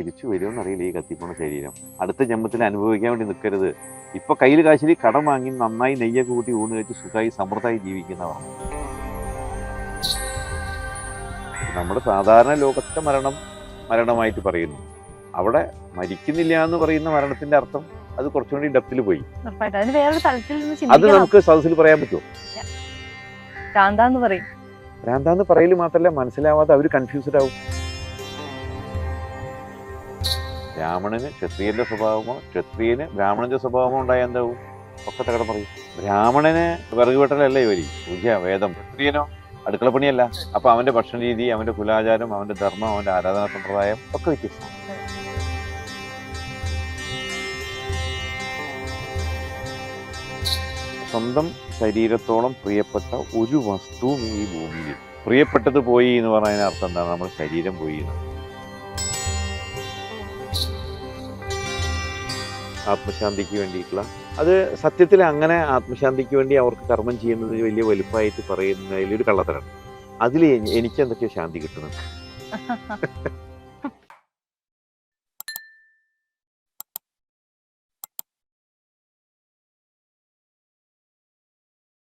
തിരിച്ചു വരുമെന്നറിയില്ല ഈ കത്തിപ്പോണ ശരീരം. അടുത്ത ജന്മത്തിൽ അനുഭവിക്കാൻ വേണ്ടി നിൽക്കരുത്. ഇപ്പൊ കയ്യിൽ കാശിൽ കടം വാങ്ങി നന്നായി നെയ്യൊക്കെ കൂട്ടി ഊണ് കഴിച്ച് സുഖമായി സമൃദ്ധമായി ജീവിക്കുന്നതാണ്. നമ്മുടെ സാധാരണ ലോകത്തെ മരണമായിട്ട് പറയുന്നു. അവിടെ മരിക്കുന്നില്ല എന്ന് പറയുന്ന മരണത്തിന്റെ അർത്ഥം അത് കുറച്ചുകൂടി ഡെപ്തിൽ പോയി. അത് നമുക്ക് സദസ്സിൽ പറയാൻ പറ്റുമോ? ഭ്രാന്താന്ന് പറയല് മാത്രല്ല, മനസ്സിലാവാതെ അവര് കൺഫ്യൂസ്ഡ് ആവും. ബ്രാഹ്മണന് ക്ഷത്രിയന്റെ സ്വഭാവമോ ക്ഷത്രിയന് ബ്രാഹ്മണന്റെ സ്വഭാവമോ ഉണ്ടായാൽ എന്താവും? ഒക്കെ തകടം പറയും. ബ്രാഹ്മണന് വിറക് വെട്ടലല്ലേ ജോലി, പൂജ വേദം. ക്ഷത്രിയനോ അടുക്കളപ്പണിയല്ല. അപ്പൊ അവന്റെ ഭക്ഷണ രീതി, അവന്റെ കുലാചാരം, അവന്റെ ധർമ്മം, അവന്റെ ആരാധനാ സമ്പ്രദായം ഒക്കെ വ്യത്യസ്തമാണ്. സ്വന്തം ശരീരത്തോളം പ്രിയപ്പെട്ട ഒരു വസ്തുവും ഈ ഭൂമിയിൽ. പ്രിയപ്പെട്ടത് പോയി എന്ന് പറഞ്ഞതിന് അർത്ഥം എന്താണ്? നമ്മുടെ ശരീരം പോയി എന്ന്. ആത്മശാന്തിക്ക് വേണ്ടിയിട്ടുള്ള അത് സത്യത്തിൽ അങ്ങനെ ആത്മശാന്തിക്ക് വേണ്ടി അവർക്ക് കർമ്മം ചെയ്യുന്നത് വലിയ വലുപ്പമായിട്ട് പറയുന്നതിലൊരു കള്ളത്തരാണ്. അതിൽ എനിക്ക് എന്തൊക്കെയോ ശാന്തി കിട്ടുന്നുണ്ട്.